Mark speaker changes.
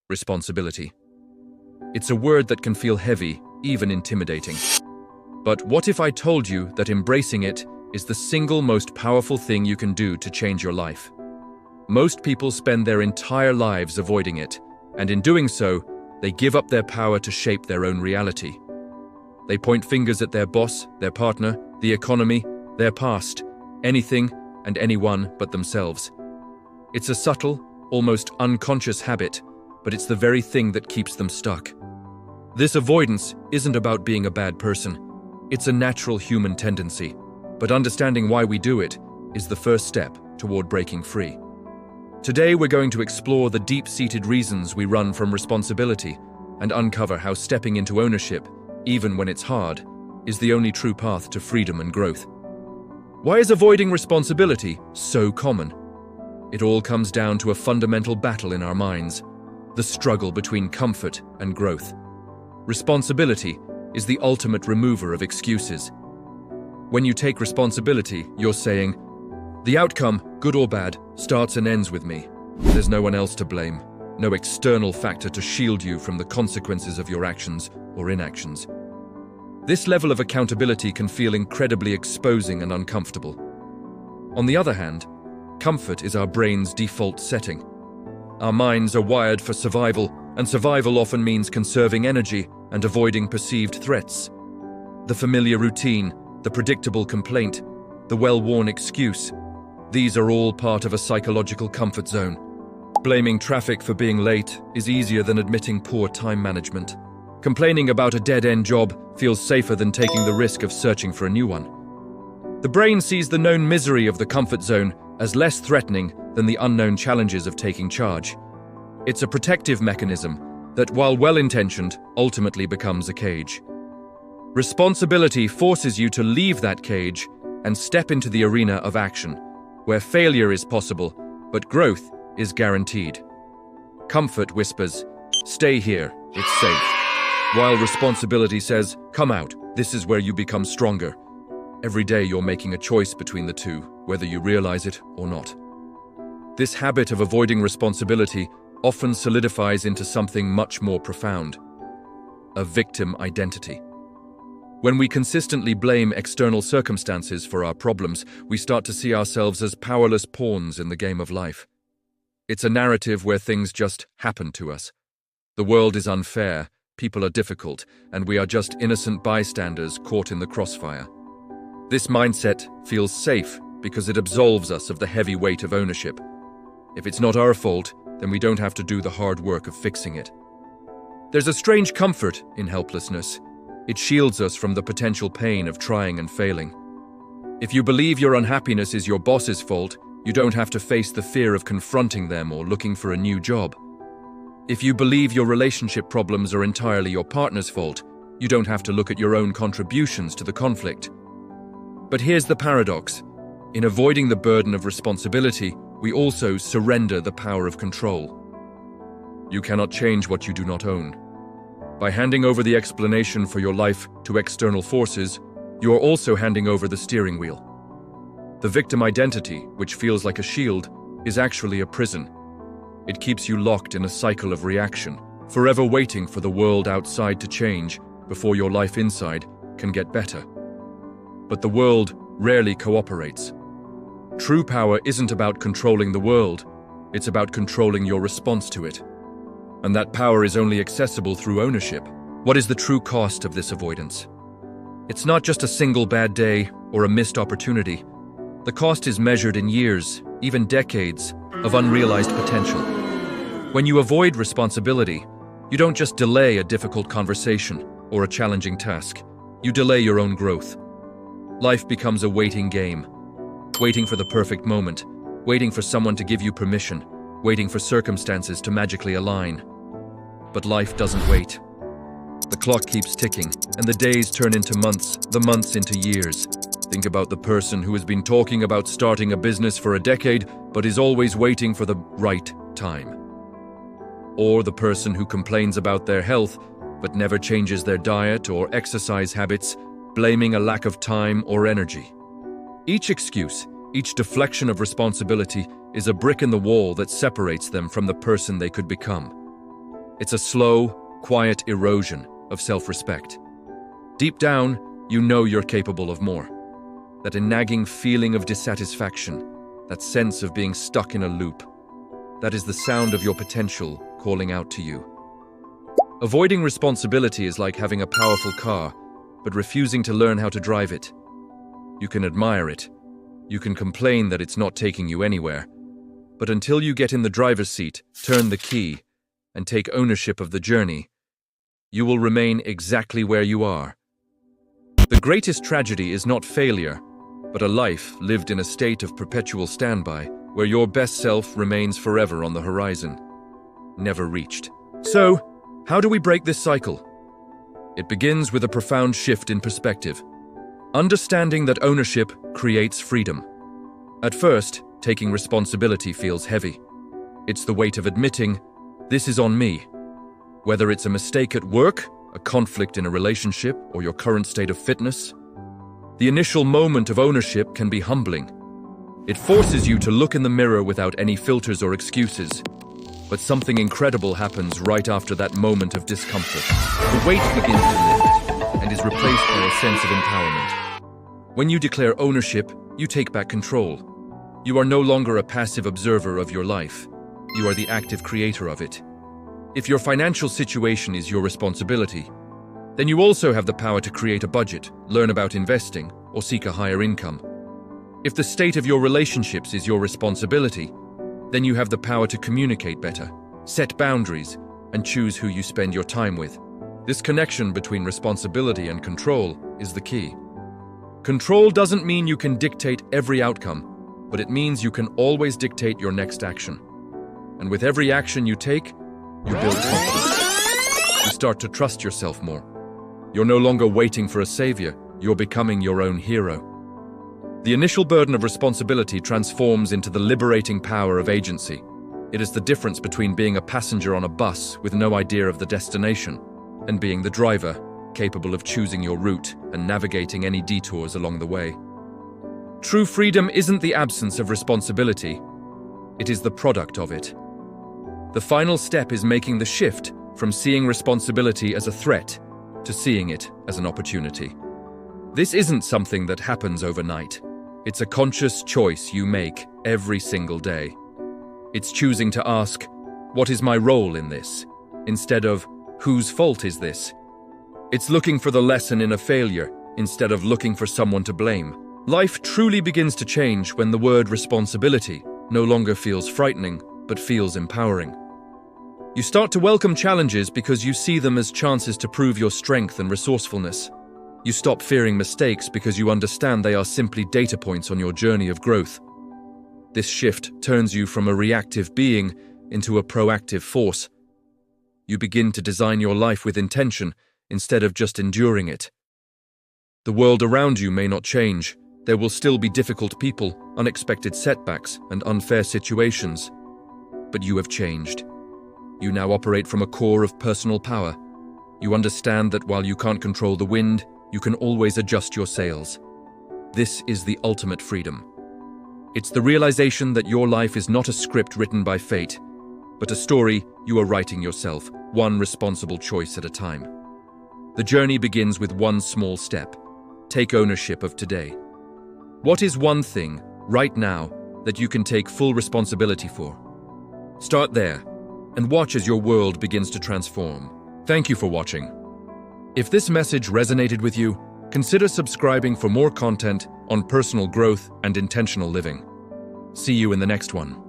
Speaker 1: Responsibility. It's a word that can feel heavy, even intimidating. But what if I told you that embracing it is the single most powerful thing you can do to change your life? Most people spend their entire lives avoiding it, and in doing so, they give up their power to shape their own reality. They point fingers at their boss, their partner, the economy, their past, anything and anyone but themselves. It's a subtle, almost unconscious habit, but it's the very thing that keeps them stuck. This avoidance isn't about being a bad person. It's a natural human tendency, but understanding why we do it is the first step toward breaking free. Today we're going to explore the deep-seated reasons we run from responsibility and uncover how stepping into ownership, even when it's hard, is the only true path to freedom and growth. Why is avoiding responsibility so common? It all comes down to a fundamental battle in our minds, the struggle between comfort and growth. Responsibility is the ultimate remover of excuses. When you take responsibility, you're saying, the outcome, good or bad, starts and ends with me. There's no one else to blame, no external factor to shield you from the consequences of your actions or inactions. This level of accountability can feel incredibly exposing and uncomfortable. On the other hand, comfort is our brain's default setting. Our minds are wired for survival, and survival often means conserving energy and avoiding perceived threats. The familiar routine, the predictable complaint, the well-worn excuse, these are all part of a psychological comfort zone. Blaming traffic for being late is easier than admitting poor time management. Complaining about a dead-end job feels safer than taking the risk of searching for a new one. The brain sees the known misery of the comfort zone as less threatening than the unknown challenges of taking charge. It's a protective mechanism that, while well-intentioned, ultimately becomes a cage. Responsibility forces you to leave that cage and step into the arena of action, where failure is possible, but growth is guaranteed. Comfort whispers, stay here, it's safe. While responsibility says, come out, this is where you become stronger. Every day you're making a choice between the two, whether you realize it or not. This habit of avoiding responsibility often solidifies into something much more profound: a victim identity. When we consistently blame external circumstances for our problems, we start to see ourselves as powerless pawns in the game of life. It's a narrative where things just happen to us. The world is unfair, people are difficult, and we are just innocent bystanders caught in the crossfire. This mindset feels safe because it absolves us of the heavy weight of ownership. If it's not our fault, then we don't have to do the hard work of fixing it. There's a strange comfort in helplessness. It shields us from the potential pain of trying and failing. If you believe your unhappiness is your boss's fault, you don't have to face the fear of confronting them or looking for a new job. If you believe your relationship problems are entirely your partner's fault, you don't have to look at your own contributions to the conflict. But here's the paradox. In avoiding the burden of responsibility, we also surrender the power of control. You cannot change what you do not own. By handing over the explanation for your life to external forces, you are also handing over the steering wheel. The victim identity, which feels like a shield, is actually a prison. It keeps you locked in a cycle of reaction, forever waiting for the world outside to change before your life inside can get better. But the world rarely cooperates. True power isn't about controlling the world, it's about controlling your response to it. And that power is only accessible through ownership. What is the true cost of this avoidance? It's not just a single bad day or a missed opportunity. The cost is measured in years, even decades, of unrealized potential. When you avoid responsibility, you don't just delay a difficult conversation or a challenging task. You delay your own growth. Life becomes a waiting game. Waiting for the perfect moment, waiting for someone to give you permission, waiting for circumstances to magically align. But life doesn't wait. The clock keeps ticking, and the days turn into months, the months into years. Think about the person who has been talking about starting a business for a decade, but is always waiting for the right time. Or the person who complains about their health, but never changes their diet or exercise habits, blaming a lack of time or energy. Each excuse, each deflection of responsibility is a brick in the wall that separates them from the person they could become. It's a slow, quiet erosion of self-respect. Deep down, you know you're capable of more. That nagging feeling of dissatisfaction, that sense of being stuck in a loop, that is the sound of your potential calling out to you. Avoiding responsibility is like having a powerful car, but refusing to learn how to drive it. You can admire it. You can complain that it's not taking you anywhere. But until you get in the driver's seat, turn the key, and take ownership of the journey, you will remain exactly where you are. The greatest tragedy is not failure, but a life lived in a state of perpetual standby, where your best self remains forever on the horizon, never reached. So, how do we break this cycle? It begins with a profound shift in perspective. Understanding that ownership creates freedom. At first, taking responsibility feels heavy. It's the weight of admitting, this is on me. Whether it's a mistake at work, a conflict in a relationship, or your current state of fitness, the initial moment of ownership can be humbling. It forces you to look in the mirror without any filters or excuses. But something incredible happens right after that moment of discomfort. The weight begins to lift and is replaced by a sense of empowerment. When you declare ownership, you take back control. You are no longer a passive observer of your life. You are the active creator of it. If your financial situation is your responsibility, then you also have the power to create a budget, learn about investing, or seek a higher income. If the state of your relationships is your responsibility, then you have the power to communicate better, set boundaries, and choose who you spend your time with. This connection between responsibility and control is the key. Control doesn't mean you can dictate every outcome, but it means you can always dictate your next action. And with every action you take, you build confidence. You start to trust yourself more. You're no longer waiting for a savior, you're becoming your own hero. The initial burden of responsibility transforms into the liberating power of agency. It is the difference between being a passenger on a bus with no idea of the destination and being the driver, capable of choosing your route and navigating any detours along the way. True freedom isn't the absence of responsibility, it is the product of it. The final step is making the shift from seeing responsibility as a threat to seeing it as an opportunity. This isn't something that happens overnight. It's a conscious choice you make every single day. It's choosing to ask, what is my role in this? Instead of, whose fault is this? It's looking for the lesson in a failure instead of looking for someone to blame. Life truly begins to change when the word responsibility no longer feels frightening, but feels empowering. You start to welcome challenges because you see them as chances to prove your strength and resourcefulness. You stop fearing mistakes because you understand they are simply data points on your journey of growth. This shift turns you from a reactive being into a proactive force. You begin to design your life with intention instead of just enduring it. The world around you may not change. There will still be difficult people, unexpected setbacks, and unfair situations. But you have changed. You now operate from a core of personal power. You understand that while you can't control the wind, you can always adjust your sails. This is the ultimate freedom. It's the realization that your life is not a script written by fate, but a story you are writing yourself, one responsible choice at a time. The journey begins with one small step. Take ownership of today. What is one thing, right now, that you can take full responsibility for? Start there, and watch as your world begins to transform. Thank you for watching. If this message resonated with you, consider subscribing for more content on personal growth and intentional living. See you in the next one.